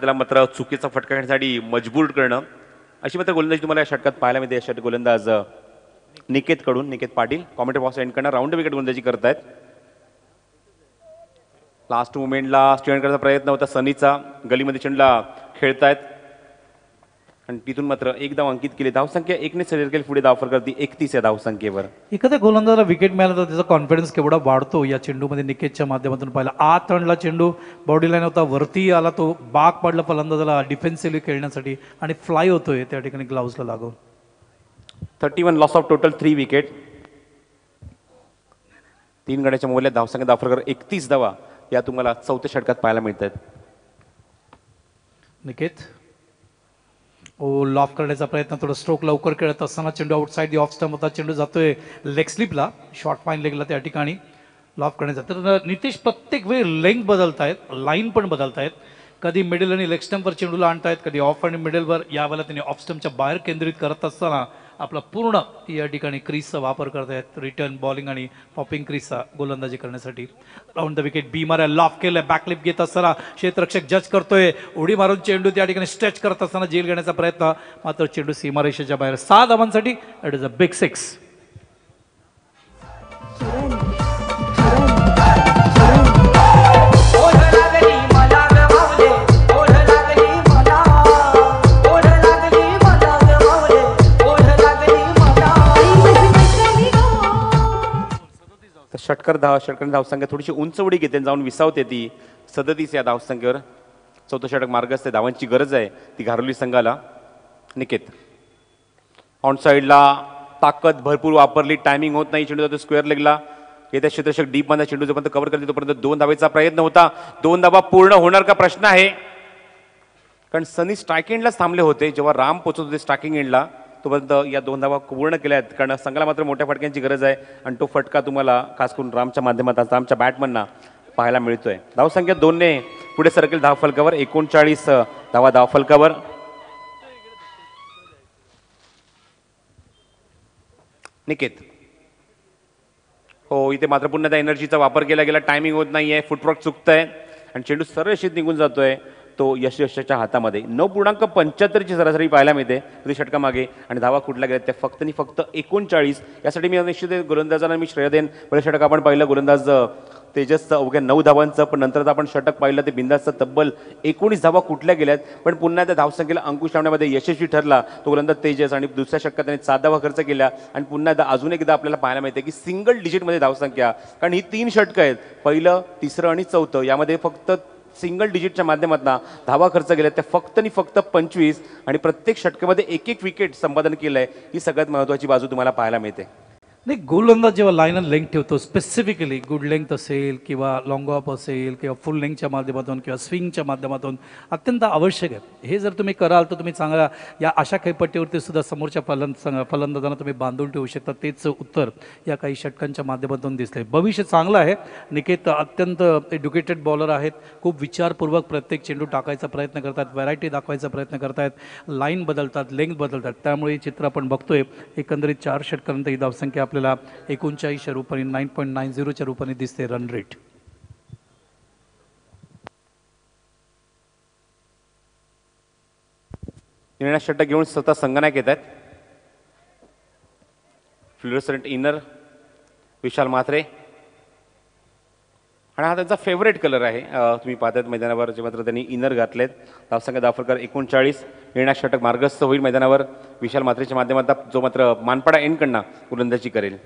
त्याला मात्र चुकीचा फटका घेण्यासाठी मजबूर करणं अशी मात्र गोलंदाजी तुम्हाला या षटकात पाहायला मिळते. षटक गोलंदाज Niket Patil commentary box end करणं राऊंड विकेट गोलंदाजी करतायत. लास्ट मुवमेंटला स्टेंड करण्याचा प्रयत्न होता सनीचा, गलीमध्ये चेंडूला खेळतायत आणि तिथून मात्र एक धाव अंकित केली. धावसंख्या 1ने सर केली पुढे. धाव फरक 31 या धावसंख्येवर. एखाद्या गोलंदाजाला विकेट मिळाला तर त्याचा कॉन्फिडन्स केवढा वाढतो या चेंडूमध्ये निकेतच्या माध्यमातून पाहिला. आत आणला चेंडू, बॉडी लाईन होता, वरती आला, तो बाग पडला फलंदाजाला डिफेन्सिव्हली खेळण्यासाठी आणि फ्लाय होतोय त्या ठिकाणी ग्लाउजला लागून. 31 लॉस ऑफ टोटल 3 विकेट. 3 गड्याच्या मोबदल्यात धावसंख्या धावफरक 31 धावा या तुम्हाला चौथ्या षटकात पाहायला मिळतात. निकेत लॉफ करण्याचा प्रयत्न, थोडं स्ट्रोक लवकर खेळत असताना चेंडू आउटसाइड दी ऑफ स्टंप होता. चेंडू जातोय लेग स्लिपला, शॉर्ट फाईन लेगला त्या ठिकाणी लॉफ करण्याचा. तर नितेश प्रत्येक वेळी लेंथ बदलतायत, लाईन पण बदलतायत. कधी मिडल आणि लेग स्टंपवर चेंडूला आणतायत, कधी ऑफ आणि मिडलवर. यावेळेला त्यांनी ऑफ स्टंपच्या बाहेर केंद्रित करत असताना आपला पूर्ण या ठिकाणी क्रीजचा वापर करतायत. रिटर्न बॉलिंग आणि पॉपिंग क्रीजचा गोलंदाजी करण्यासाठी. राऊंड द विकेट बी मारा लॉफ केलं. बॅकलिप घेत असताना क्षेत्ररक्षक जज करतोय. उडी मारून चेंडू त्या ठिकाणी स्ट्रेच करत असताना जेल घेण्याचा प्रयत्न, मात्र चेंडू सीमारेषेच्या बाहेर. 6 धावांसाठी इट इज अ बिग 6. षटकर धावसंख्या थोडीशी उंच उडी घेते, जाऊन विसावते ती 37 या धावसंख्येवर. चौथं षटक मार्गस्थ. धावांची गरज आहे ती घारवली संघाला. निकेत ऑन साईडला ताकद भरपूर वापरली, टायमिंग होत नाही. चेंडू जातो स्क्वेअर लेगला. येत्या क्षेत्ररक्षक डीप मध्ये चेंडू जोपर्यंत कव्हर करते तोपर्यंत 2 धावेचा प्रयत्न होता. 2 धावा पूर्ण होणार का प्रश्न आहे, कारण सनी स्ट्रायक एंडलाच थांबले होते. जेव्हा राम पोहोचत होते स्ट्रायकिंग एंडला तोपर्यंत या 2 धावा पूर्ण केल्या आहेत, कारण संघाला मात्र मोठ्या फटक्यांची गरज आहे आणि तो फटका तुम्हाला खास करून रामच्या माध्यमातून रामच्या बॅटमनना पाहायला मिळतोय. धावसंख्या 2ने पुढे सरकेल धावफलकावर. 39 धावा धावफलकावर. निकेत हो, इथे मात्र पुन्हा त्या एनर्जीचा वापर केला गेला. टायमिंग होत नाहीये, फुटवर्क चुकतंय आणि चेंडू सरळ रेषेत निघून जातोय. तो यशच्या हातामध्ये. 9.75ची सरासरी पाहायला मिळते प्रति षटकामागे आणि धावा कुठल्या गेल्या त्या फक्त 39. यासाठी मी निश्चित गोलंदाजांना मी श्रेय देईन. पहिलं षटक आपण पाहिलं गोलंदाज तेजसचं अवघ्या 9 धावांचं, पण नंतर आपण षटक पाहिलं ते बिंदासचं तब्बल 19 धावा कुठल्या गेल्यात. पण पुन्हा त्या धावसंख्येला अंकुश लावण्यामध्ये यशस्वी ठरला तो गोलंदाज तेजस आणि दुसऱ्या षटकात त्याने 7 धावा खर्च केल्या. आणि पुन्हा अजून एकदा आपल्याला पाहायला मिळते की सिंगल डिजिटमध्ये धावसंख्या, कारण ही 3 षटकं आहेत, पहिलं, तिसरं आणि चौथं, यामध्ये फक्त सिंगल डिजिटच्या माध्यमातून धावा खर्च केल्या त्या फक्त 25 आणि प्रत्येक षटकामध्ये एक विकेट संपादन केलंय. ही सगळ्यात महत्त्वाची बाजू तुम्हाला पाहायला मिळते. नाही, गोलंदाज जेव्हा लाईन अँड लेंथ ठेवतो, स्पेसिफिकली गुड लेंथ असेल किंवा लॉंग ऑफ असेल किंवा फुल लेंथच्या माध्यमातून किंवा स्विंगच्या माध्यमातून अत्यंत आवश्यक आहे. हे जर तुम्ही कराल तर तुम्ही चांगला या अशा खेळपट्टीवरती सुद्धा समोरच्या फलंदाजांना तुम्ही बांधून ठेवू शकता. तेच उत्तर या काही षटकांच्या माध्यमातून दिसले. भविष्य चांगलं आहे. निकेत अत्यंत एज्युकेटेड बॉलर आहेत. खूप विचारपूर्वक प्रत्येक चेंडू टाकायचा प्रयत्न करतात, व्हरायटी दाखवायचा प्रयत्न करतात, लाईन बदलतात, लेंथ बदलतात. त्यामुळे चित्र आपण बघतोय. एकंदरीत 4 षटकांनंतर ही धावसंख्या आपल्याला 39 रूपाने 9.90च्या रूपाने दिसते रन रेट. निर्णय षटक घेऊन स्वतः संगनायक येत आहेत. फ्लुरोसंट इनर विशाल म्हात्रे आणि हा त्यांचा फेवरेट कलर आहे. तुम्ही पाहतात मैदानावर जे मात्र त्यांनी इनर घातलेत. धावसंख्या धावफलक 39. निर्णायक षटक मार्गस्थ होईल मैदानावर विशाल म्हात्रेच्या माध्यमातून, जो मात्र मानपाडा एंडकडनं गोलंदाजी करेल.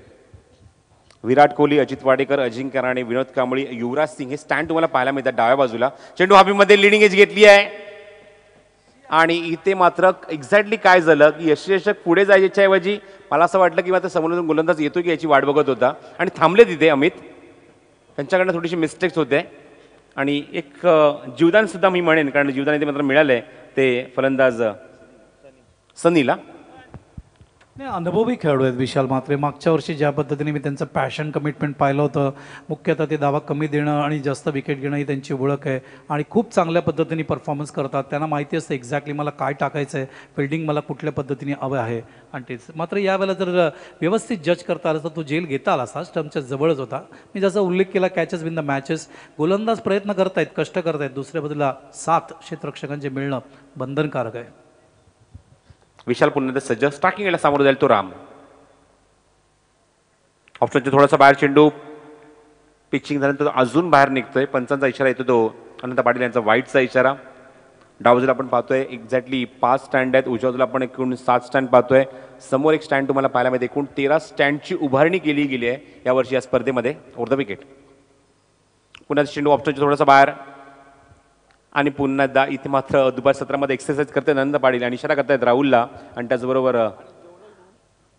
विराट कोहली, अजित वाडेकर, अजिंक्य राणे, विनोद कांबळी, युवराज सिंग हे स्टँड तुम्हाला पाहायला मिळतात डाव्या बाजूला. चेंडू हवेमध्ये लिडिंग एज घेतली आहे आणि इथे मात्र एक्झॅक्टली काय झालं की यशस्वी पुढे जायच्या ऐवजी मला असं वाटलं की मात्र समोरून गोलंदाज येतो की याची वाट बघत होता आणि थांबले तिथे अमित. त्यांच्याकडनं थोडीशी मिस्टेक्स होते आणि एक जीवदान सुद्धा मी म्हणेन, कारण जीवदान इथे मात्र मिळालंय ते फलंदाज सनीला. नाही, अनुभवी खेळाडू आहेत विशाल म्हात्रे. मागच्या वर्षी ज्या पद्धतीने मी त्यांचं पॅशन कमिटमेंट पाहिलं होतं, मुख्यतः ते धावा कमी देणं आणि जास्त विकेट घेणं ही त्यांची ओळख आहे आणि खूप चांगल्या पद्धतीने परफॉर्मन्स करतात. त्यांना माहिती असतं एक्झॅक्टली मला काय टाकायचं आहे, फिल्डिंग मला कुठल्या पद्धतीने हवं आहे आणि तेच. मात्र यावेळेला जर व्यवस्थित जज करता आलं तर तो जेल घेता आला असता, स्टम्पच्या जवळच होता. मी जसा उल्लेख केला कॅचेस विन द मॅचेस, गोलंदाज प्रयत्न करतायत, कष्ट करतायत, दुसऱ्या बाजूला 7 क्षेत्ररक्षकांचे मिळणं बंधनकारक आहे. विशाल पुन्हा सज्ज स्टार्टिंग याला सामोरं जाईल तो राम. ऑप्शनच्या थोडासा बाहेर चेंडू पिचिंग झाल्यानंतर अजून बाहेर निघतोय. पंचांचा इशारा येतो तो अनंत पाटील यांचा वाईटचा इशारा. डावजूला आपण पाहतोय एक्झॅक्टली 5 स्टँड आहेत. उजव्या बाजूला आपण एकूण 7 स्टँड पाहतोय. समोर एक स्टँड तुम्हाला पाहायला मिळते. एकूण 13 स्टँडची उभारणी केली गेली आहे यावर्षी या स्पर्धेमध्ये. ओव्हर द विकेट पुन्हा चेंडू ऑप्शनच्या थोडासा बाहेर आणि पुन्हा एकदा इथे मात्र दुपार सत्रामध्ये एक्सरसाइज करते नंद पाटील आणि इशारा करतायत राहुलला आणि त्याचबरोबर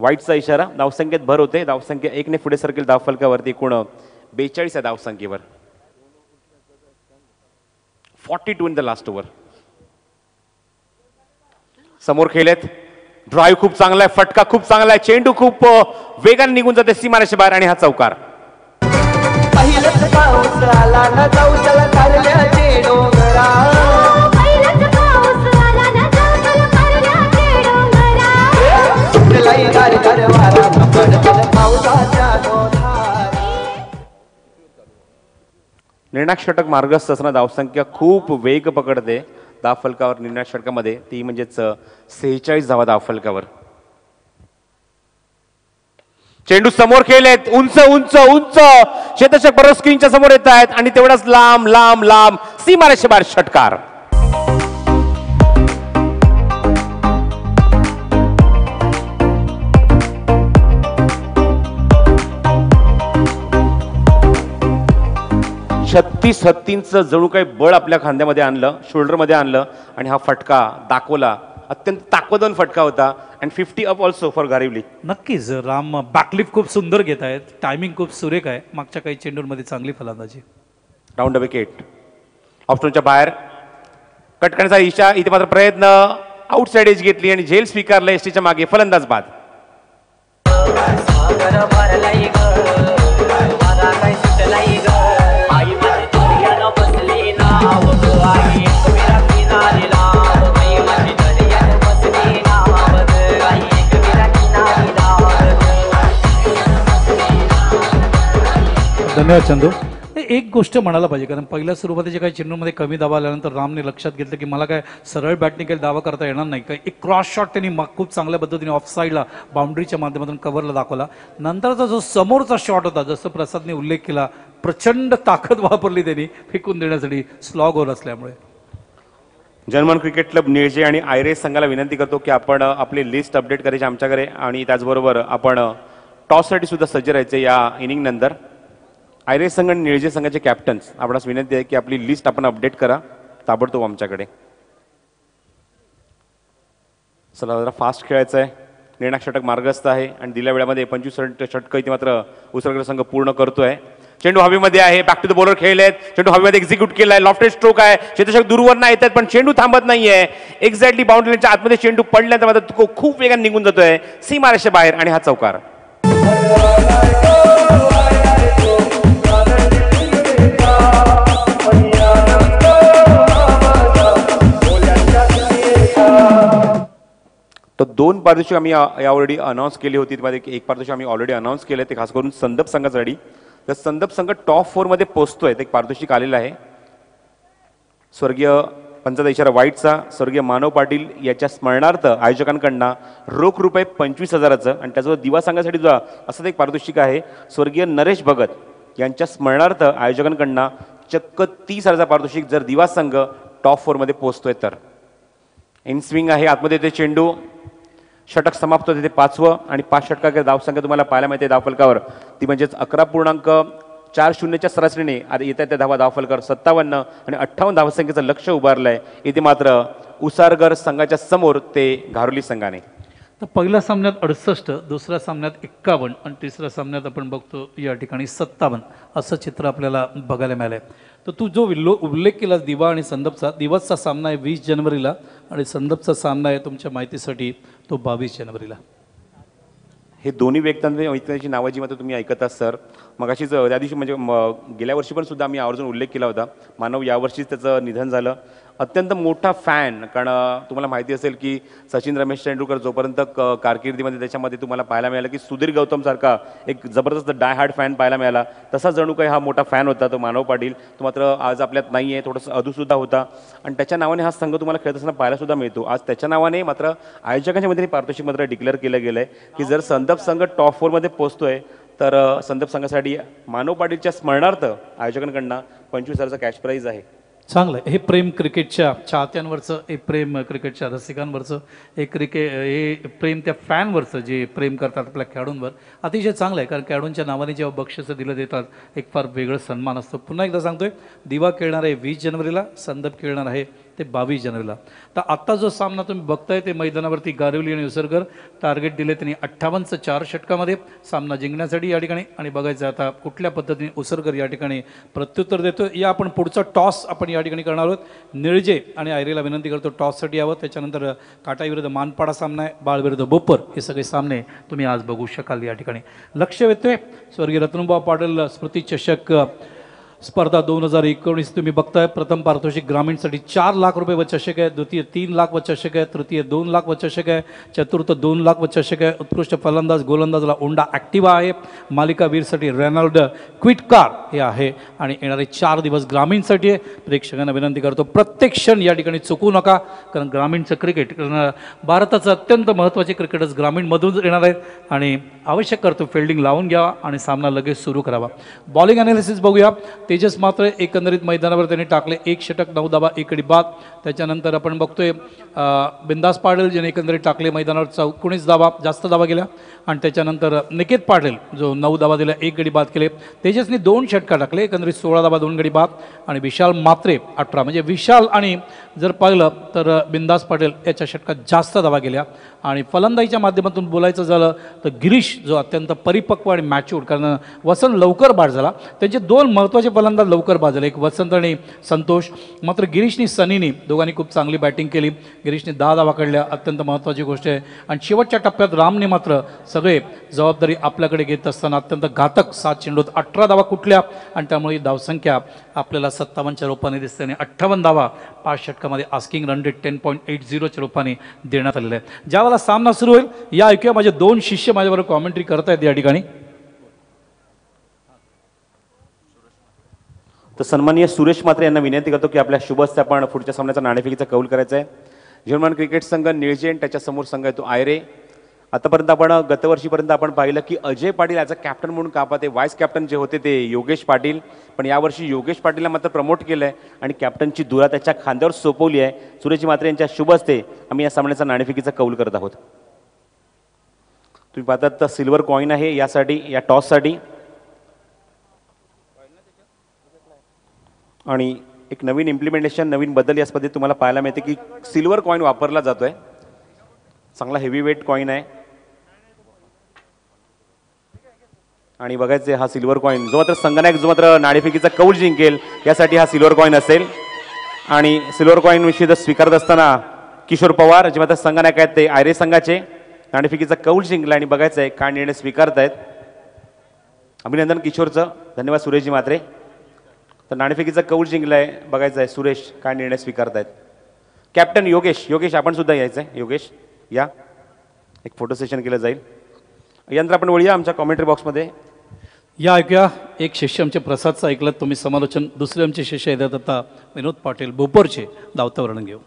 वाईटचा इशारा. धावसंख्येत भर होते. धावसंख्या 1 ने पुढे सरकेल धावफलकावरती. एकूण 42 आहे धावसंख्येवर. 42 इन द लास्ट ओव्हर. समोर खेळलेत. ड्राईव्ह खूप चांगला आहे, फटका खूप चांगला आहे, चेंडू खूप वेगाने निघून जाते सीमारेषे बाहेर आणि हा चौकार. निर्णायक षटक मार्गस्थ असताना धावसंख्या खूप वेग पकडते धावफलकावर. निर्णायक षटकामध्ये ती म्हणजेच 46 धावा धावफलकावर. चेंडू समोर खेळलेत. उंच उंच उंच क्षेत्ररक्षक बरोबर स्क्रीनच्या समोर येत आहेत आणि तेवढाच लांब लांब लांब सीमारेषे बाहेर षटकार. छत्तीस हत्तींचं जणू काही बळ आपल्या खांद्यामध्ये आणलं, शोल्डरमध्ये आणलं आणि हा फटका दाखवला. अत्यंत ताकदवान फटका होता अँड 50 अप ऑल्सो फॉर गारिवली. नक्कीच राम बॅकलिफ्ट खूप सुंदर घेत आहेत. टायमिंग खूप सुरेख आहे. मागच्या काही चेंडूंमध्ये चांगली फलंदाजी. Round the wicket. ऑप्शनच्या बाहेर कट करण्याचा इशा. इथे मात्र प्रयत्न आउटसाइड एज घेतली आणि झेल स्वीकारलं. एसटीच्या मागे फलंदाज बाद. धन्यवाद चंदू. एक गोष्ट म्हणायला पाहिजे, कारण पहिल्या सुरुवातीच्या काही चेंडूमध्ये कमी धावा आल्यानंतर रामने लक्षात घेतलं की मला काय सरळ बॅटने काही दावा करता येणार नाही. काही एक क्रॉस शॉट त्यांनी खूप चांगल्या पद्धतीने ऑफ साईडला बाउंड्रीच्या माध्यमातून कव्हरला दाखवला. नंतरचा जो समोरचा शॉट होता, जसं प्रसादने उल्लेख केला, प्रचंड ताकद वापरली त्यांनी फेकून देण्यासाठी स्लॉग ओव्हर असल्यामुळे. जर्मन क्रिकेट क्लब निळजे आणि आयरेस संघाला विनंती करतो की आपण आपली लिस्ट अपडेट करायची आमच्याकडे आणि त्याचबरोबर आपण टॉससाठी सुद्धा सज्ज राहायचे या इनिंग नंतर. आयरेस संघ आणि निळजे संघाचे कॅप्टन्स आपणास विनंती आहे की आपली लिस्ट आपण अपडेट करा ताबडतोब आमच्याकडे. चला जरा फास्ट खेळायचं आहे. निर्णायक षटक मार्गस्थ आहे आणि दिल्या वेळामध्ये 25 षटकं इथे मात्र उसरगर संघ पूर्ण करतोय. चेंडू हवेमध्ये आहे. बॅक टू द बॉलर खेळलेत. चेंडू हवेमध्ये एक्झिक्यूट केलाय. लॉफ्टेड स्ट्रोक आहे. क्षेत्ररक्षक दूरवर नाही येतात पण चेंडू थांबत नाहीये. एक्झॅक्टली बाउंड्रीच्या आतमध्ये चेंडू पडल्यानंतर मात्र तो खूप वेगाने निघून जातोय सीमारेषे बाहेर आणि हा चौकार. तर 2 पारितोषिक आम्ही ऑलरेडी अनाऊन्स केली होती. त्यामध्ये एक पारितोषिक आम्ही ऑलरेडी अनाऊन्स केलं ते खास करून संदप संघासाठी. तर संदप संघ टॉप 4 मध्ये पोहोचतोय. एक पारितोषिक आलेलं आहे. स्वर्गीय पंचाचा इशारा वाईटचा. स्वर्गीय मानव पाटील याच्या स्मरणार्थ आयोजकांकडनं रोख रुपये 25,000चं आणि त्याचबरोबर दिवा संघासाठी सुद्धा असंच एक पारितोषिक आहे. स्वर्गीय नरेश भगत यांच्या स्मरणार्थ आयोजकांकडनं चक्क 30,000चा पारितोषिक जर दिवा संघ टॉप 4 मध्ये पोहोचतोय तर. इन स्विंग आहे. आतमध्ये ते चेंडू. षटक समाप्त होते ते 5वं आणि 5 षटकाकडे धावसंख्या तुम्हाला पाहायला मिळते धावफलकावर. ती म्हणजेच 11.40च्या सरासरीने आता येत्या त्या धावा धावफलकावर 57 आणि 58 धावसंख्येचं लक्ष उभारलंय. इथे मात्र उसारगर संघाच्या समोर ते घारोली संघाने. तर पहिल्या सामन्यात 68, दुसऱ्या सामन्यात 51 आणि तिसऱ्या सामन्यात आपण बघतो या ठिकाणी 57 असं चित्र आपल्याला बघायला मिळालं आहे. तर तू जो उल्लेख केला दिवा आणि संदपचा, दिवसचा सामना आहे 20 जानेवारीला आणि संदपचा सामना आहे तुमच्या माहितीसाठी तो 22 जानेवारीला. हे दोन्ही व्यक्तींची नावं जी मात्र तुम्ही ऐकत आहात सर, मगाशीच त्या दिवशी म्हणजे गेल्या वर्षी पण सुद्धा आम्ही आवर्जून उल्लेख केला होता. मानव यावर्षीच त्याचं निधन झालं. अत्यंत मोठा फॅन, कारण तुम्हाला माहिती असेल की सचिन रमेश तेंडुलकर जोपर्यंत कारकिर्दीमध्ये त्याच्यामध्ये तुम्हाला पाहायला मिळालं की सुधीर गौतमसारखा एक जबरदस्त डाय हार्ड फॅन पाहायला मिळाला, तसा जणू काही हा मोठा फॅन होता तो मानव पाटील. तो मात्र आज आपल्यात नाही आहे, थोडंसं अधूसुद्धा होता आणि त्याच्या नावाने हा संघ तुम्हाला खेळत असताना पाहायलासुद्धा मिळतो. आज त्याच्या नावाने मात्र आयोजकांच्या मध्ये पारितोषिक मात्र डिक्लेअर केलं गेलं आहे की जर संदप संघ टॉप 4मध्ये पोहोचतोय तर संदप संघासाठी मानव पाटीलच्या स्मरणार्थ आयोजकांकडनं 25,000चा कॅश प्राईज आहे. चांगलं आहे. हे प्रेम क्रिकेटच्या चाहत्यांवरचं, हे प्रेम क्रिकेटच्या रसिकांवरचं, हे प्रेम त्या फॅनवरचं जे प्रेम करतात आपल्या खेळाडूंवर, अतिशय चांगलं आहे. कारण खेळाडूंच्या नावाने जेव्हा बक्षिसं दिलं देतात एक फार वेगळं सन्मान असतो. पुन्हा एकदा सांगतोय, दिवा खेळणार आहे 20 जानेवारीला, संदप खेळणार आहे ते 22 जानेवारीला. तर आत्ता जो सामना तुम्ही बघताय ते मैदानावरती गारिवली आणि उसरकर टार्गेट दिले त्यांनी 58चं 4 षटकामध्ये सामना जिंकण्यासाठी या ठिकाणी. आणि बघायचं आता कुठल्या पद्धतीने उसरकर या ठिकाणी प्रत्युत्तर देतो. या आपण पुढचा टॉस आपण या ठिकाणी करणार आहोत. निळजे आणि आयरेला विनंती करतो टॉससाठी यावं. त्याच्यानंतर काटा विरुद्ध मानपाडा सामना आहे, बाळ विरुद्ध बोपर, हे सगळे सामने तुम्ही आज बघू शकाल या ठिकाणी. लक्ष वेधतोय स्वर्गीय रत्नभाऊ पाटील स्मृती चषक स्पर्धा 2019 तुम्ही बघताय. प्रथम पारितोषिक ग्रामीणसाठी 4 लाख रुपये व चषक आहे, द्वितीय 3 लाख व चषक आहे, तृतीय 2 लाख व चषक आहे, चतुर्थ 2 लाख व चषक आहे. उत्कृष्ट फलंदाज गोलंदाजला ओंडा ॲक्टिवा आहे. मालिका वीरसाठी रेनॉल्ड क्विटकार हे आहे. आणि येणारे 4 दिवस ग्रामीणसाठी आहे. प्रेक्षकांना विनंती करतो प्रत्येक क्षण या ठिकाणी चुकू नका, कारण ग्रामीणचं क्रिकेट, कारण भारताचं अत्यंत महत्त्वाचे क्रिकेटर्स ग्रामीणमधून येणार आहेत. आणि आवश्यक करतो फिल्डिंग लावून घ्यावा आणि सामना लगेच सुरू करावा. बॉलिंग अनालिसिस बघूया. तेजस मात्र एकंदरीत मैदानावर त्यांनी टाकले 1 षटक 9 धावा 1 गडी बाद. त्याच्यानंतर आपण बघतोय बिंदास पाटील ज्याने एकंदरीत टाकले मैदानावर 19 धावा, जास्त धावा गेल्या. आणि त्याच्यानंतर निकेत पाटील जो 9 धावा दिल्या 1 गडी बाद केले. तेजसने 2 षटका टाकले, एकंदरीत 16 धावा 2 गडी बाद. आणि विशाल मात्रे 18, म्हणजे विशाल आणि जर पाहिलं तर बिंदास पाटील याच्या षटकात जास्त धावा गेल्या. आणि फलंदाजीच्या माध्यमातून बोलायचं झालं तर गिरीश जो अत्यंत परिपक्व आणि मॅच्युअर्ड, कारण वसंत लवकर बाद झाला, त्यांचे 2 महत्त्वाचे फलंदाज लवकर बाद झाले, एक वसंत आणि संतोष. मात्र गिरीशनी सनीनी दोघांनी खूप चांगली बॅटिंग केली. गिरीशने 10 धावा काढल्या, अत्यंत महत्त्वाची गोष्ट आहे. आणि शेवटच्या टप्प्यात रामने मात्र सगळे जबाबदारी आपल्याकडे घेत असताना अत्यंत घातक 7 चेंडूत 18 धावा कुठल्या. आणि त्यामुळे धावसंख्या आपल्याला 57च्या रूपाने दिसते आणि 58 धावा 5 षटकामध्ये आस्किंग रन रेट 10.80च्या रूपाने देण्यात आलेलं आहे. ज्यावेळेला सामना सुरू होईल या ऐकूया माझे 2 शिष्य माझ्याबरोबर कॉमेंट्री करतायत या ठिकाणी. तर सन्माननीय सुरेश मात्रे यांना विनंती करतो की आपल्या शुभस्ते आपण पुढच्या सामन्याचा नाणेफेकीचा कौल करायचा आहे. जर्मन क्रिकेट संघ निळजे आणि त्याच्यासमोर संघ आहे तो आयरे. आतापर्यंत आपण गतवर्षीपर्यंत आपण पाहिलं की Ajay Patil as a captain म्हणून का पाहते, व्हाईस कॅप्टन जे होते ते योगेश पाटील, पण यावर्षी योगेश पाटीलला मात्र प्रमोट केलं आहे आणि कॅप्टनची धुरा त्याच्या खांद्यावर सोपवली आहे. सुरेश मात्रे यांच्या शुभ हस्ते आम्ही या सामन्याचा नाणेफेकीचा कौल करत आहोत. तुम्ही पाहतात तर सिल्वर कॉईन आहे यासाठी, या टॉससाठी. आणि एक नवीन इम्प्लिमेंटेशन, नवीन बदल या स्पर्धेत तुम्हाला पाहायला मिळते की सिल्वर कॉईन वापरला जातोय. चांगला हेवी वेट कॉईन आहे. आणि बघायचे हा सिल्वर कॉईन जो मात्र संगनायक जो मात्र नाणेफेकीचा कौल जिंकेल यासाठी हा सिल्वर कॉईन असेल. आणि सिल्वर कॉईन विषयी स्वीकारत असताना किशोर पवार जे मात्र संगनायक आहेत ते आयरे संघाचे नाणेफेकीचा कौल जिंकला. आणि बघायचं आहे काय निर्णय स्वीकारतायत. अभिनंदन किशोरचं, धन्यवाद सुरेशजी मात्रे. तर नाणेफेकीचा कौल जिंकलाय, बघायचं आहे सुरेश काय निर्णय स्वीकारतायत. कॅप्टन योगेश, योगेश आपण सुद्धा यायचं आहे. योगेश या, एक फोटो सेशन केलं जाईल. यंत्र आपण वळूया आमच्या कॉमेंट्री बॉक्समध्ये. या ऐकूया एक शिष्य आमचे प्रसादचं ऐकलं तुम्ही समालोचन. दुसरे आमचे शिष्य येतात आता विनोद पाटील बोपोरचे, धावतं वर्णन घेऊ.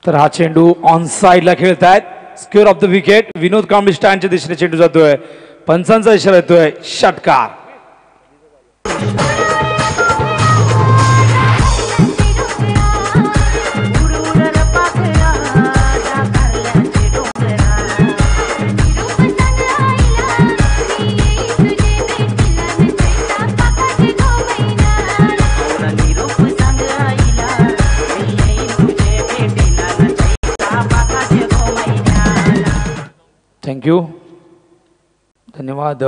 तर हा चेंडू ऑन साइडला खेळतायत. Square off the wicket. Vinod Kambli स्टँडच्या दिशेने चेंडू जातोय. पंचांचा इशारा येतोय षटकार. थँक्यू. धन्यवाद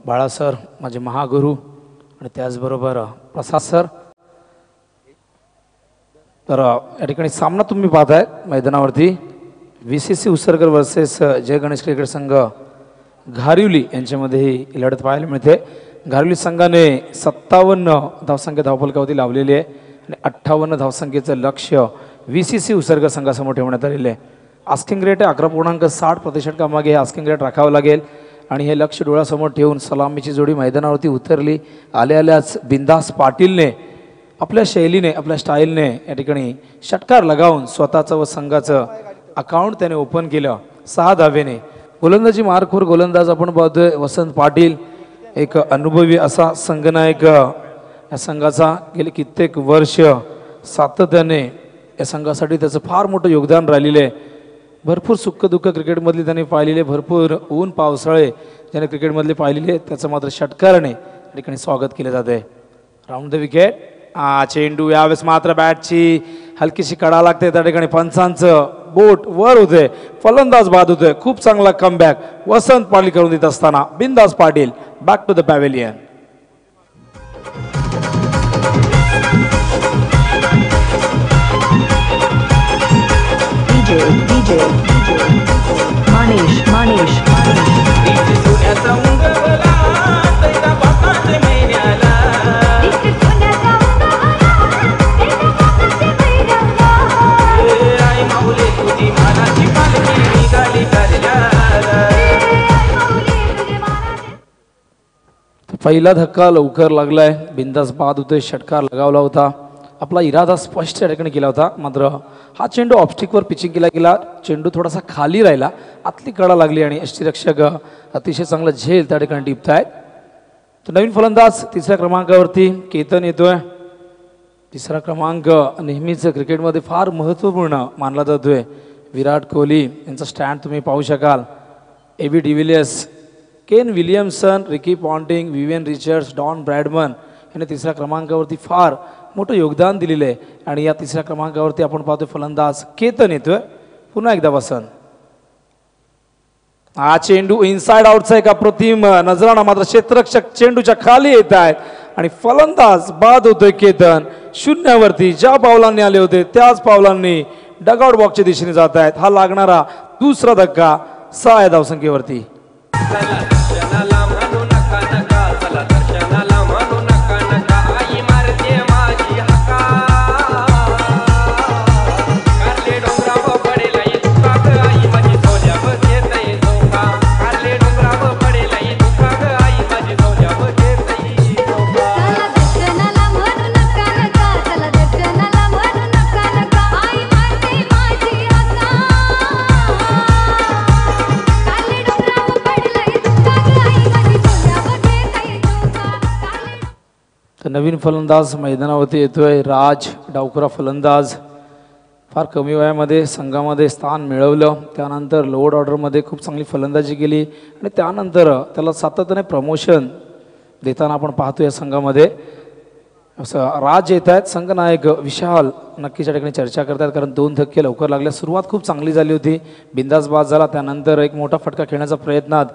बाळा सर, माझे महागुरू, आणि त्याचबरोबर प्रसाद सर. तर या ठिकाणी सामना तुम्ही पाहताय मैदानावरती VCC उसरकर वर्सेस जय गणेश क्रिकेट संघ घारिवली यांच्यामध्ये ही लढत पाहायला मिळते. घारिवली संघाने 57 धावसंख्या धावफलकावरती लावलेली आहे आणि 58 धावसंख्येचं लक्ष्य VCC उसरकर संघासमोर ठेवण्यात आलेले आहे. आस्किंग रेट आहे 11.60% कामागे हे आस्किंग रेट राखावं लागेल आणि हे लक्ष डोळ्यासमोर ठेवून सलामीची जोडी मैदानावरती उतरली. आल्याच बिंदास पाटीलने आपल्या शैलीने आपल्या स्टाईलने या ठिकाणी षटकार लगावून स्वतःचं व संघाचं अकाउंट त्याने ओपन केलं 6 धावेने. गोलंदाजी मारखोर गोलंदाज आपण पाहतोय वसंत पाटील, एक अनुभवी असा संघनायक या संघाचा. गेले कित्येक वर्ष सातत्याने या संघासाठी त्याचं फार मोठं योगदान राहिलेलं आहे. भरपूर सुख दुःख क्रिकेटमधली त्यांनी पाहिलेले, भरपूर ऊन पावसाळे ज्याने क्रिकेटमधले पाहिलेले, त्याचं मात्र षटकाराने या ठिकाणी स्वागत केलं जात आहे. Round the wicket. चेंडू यावेळेस मात्र बॅटची हलकीशी कडा लागते. त्या ठिकाणी पंचांचं बोट वर होते, फलंदाज बाद होतोय. खूप चांगला कमबॅक वसंत पाटील करून देत असताना बिंदास Patil back to the pavilion. DJ Manish पहिला धक्का लवकर लागलाय, बिंदास बाद होतोय. षटकार लगावला होता, आपला इरादा स्पष्ट या ठिकाणी केला होता. मात्र हा चेंडू ऑब्स्टिकवर पिचिंग केला गेला. चेंडू थोडासा खाली राहिला, आतली कडा लागली आणि यष्टीरक्षक अतिशय चांगला झेल त्या ठिकाणी टिपतायत. तर नवीन फलंदाज 3ऱ्या क्रमांकावरती केतन येतोय. 3रा क्रमांक नेहमीच क्रिकेटमध्ये फार महत्त्वपूर्ण मानला जातोय. विराट कोहली यांचा स्टँड तुम्ही पाहू शकाल. AB de Villiers, Kane Williamson, Ricky Ponting, Vivian Richards, Don Bradman यांनी 3ऱ्या क्रमांकावरती फार मोठं योगदान दिलेलं आहे. आणि या 3ऱ्या क्रमांकावरती आपण पाहतोय फलंदाज केतन येतोय. पुन्हा एकदा वसंत. हा चेंडू इनसाइड आउटचा एक अप्रतिम नजराणा, मात्र क्षेत्ररक्षक चेंडूच्या खाली येत आहेत आणि फलंदाज बाद होतोय. केतन 0वरती ज्या पावलांनी आले होते त्याच पावलांनी डगआउट बॉक्सच्या दिशेने जात आहेत. हा लागणारा दुसरा धक्का 6 धावसंख्येवरती. नवीन फलंदाज मैदानावरती येतोय राज, डावखुरा फलंदाज. फार कमी वयामध्ये संघामध्ये स्थान मिळवलं, त्यानंतर लोअर ऑर्डरमध्ये खूप चांगली फलंदाजी केली आणि त्यानंतर त्याला सातत्याने प्रमोशन देताना आपण पाहतो या संघामध्ये. असं राज येत आहेत. संघनायक विशाल नक्कीच या ठिकाणी चर्चा करतात, कारण 2 धक्के लवकर लागले. सुरुवात खूप चांगली झाली होती, बिंदास बाद झाला. त्यानंतर एक मोठा फटका खेळण्याचा प्रयत्नात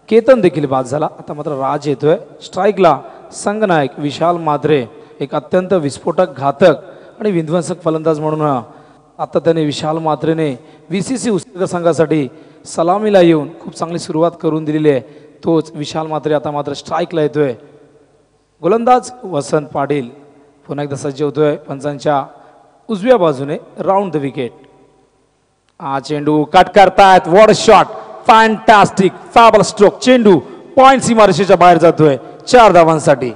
केतन देखील बाद झाला. आता मात्र राज येतोय स्ट्राईकला. संघनायक विशाल मात्रे, एक अत्यंत विस्फोटक, घातक आणि विध्वंसक फलंदाज म्हणून आता त्याने विशाल मात्रेने VCC उसरकर संघासाठी सलामीला येऊन खूप चांगली सुरुवात करून दिलेली आहे. तोच विशाल मात्रे आता मात्र स्ट्राईकला येतोय. गोलंदाज वसंत पाटील पुन्हा एकदा सज्ज होतोय पंचांच्या उजव्या बाजूने. Round the wicket. हा चेंडू कट करतायत. What shot, fantastic, fable stroke. चेंडू पॉइंट सीमारेषेच्या बाहेर जातोय 4 धावांसाठी.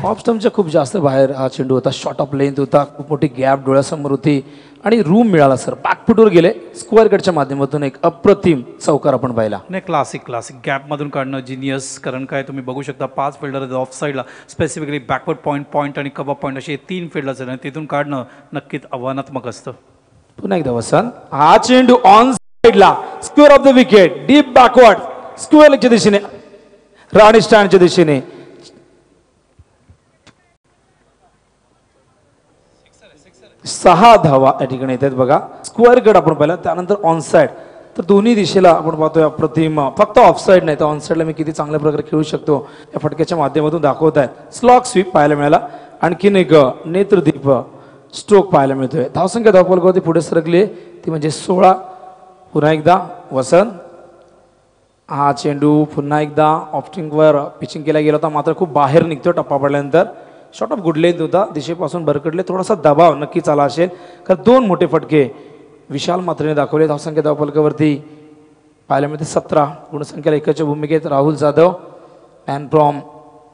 ऑफ स्टंपच्या खूप जास्त बाहेर हा चेंडू होता. शॉर्ट ऑफ लेंथ होता, खूप मोठी गॅप डोळ्यासमोर होती आणि रूम मिळाला सर. बॅकफुटवर गेले, स्क्वेअर कटच्या माध्यमातून एक अप्रतिम चौकार आपण पाहिला. नाही, क्लासिक गॅपमधून काढणं जिनियस. कारण काय तुम्ही बघू शकता 5 फिल्डर ऑफ साईडला, स्पेसिफिकली बॅकवर्ड पॉईंट आणि कबअप पॉईंट असे 3 फिल्डर्स आहेत. तिथून काढणं नक्कीच आव्हानात्मक असतं. पुन्हा एकदा वसंत. हा चेंडू ऑन साइडला square off the wicket deep backward स्क्वेअरच्या दिशेने राणी स्टँडच्या दिशेने 6 धावा या ठिकाणी येतात बघा. स्क्वेअर गड आपण पाहिला, त्यानंतर ऑन साइड. तर दोन्ही दिशेला आपण पाहतोय अप्रतिम. फक्त ऑफ साइड नाही तर ऑन साइडला मी किती चांगल्या प्रकारे खेळू शकतो या फटक्याच्या माध्यमातून दाखवत आहेत. स्लॉक स्वीप पाहायला मिळाला. आणखीन एक नेत्रदीप स्ट्रोक पाहायला मिळतोय. धावसंख्या धावफलकावरती पुढे सरकली ती म्हणजे 16. पुन्हा एकदा वसंत. हा चेंडू पुन्हा एकदा ऑफ्टिंगवर पिचिंग केला गेला होता, मात्र खूप बाहेर निघतो टप्पा पडल्यानंतर. शॉर्ट ऑफ गुड लेंथ होता, दिशेपासून भरकडले. थोडासा दबाव नक्कीच आला असेल, कारण 2 मोठे फटके विशाल मात्रेने दाखवले. धावसंख्या धावफलकावरती पाहायला मिळते 17. गुणसंख्येला 1च्या भूमिकेत राहुल जाधव मॅन फ्रॉम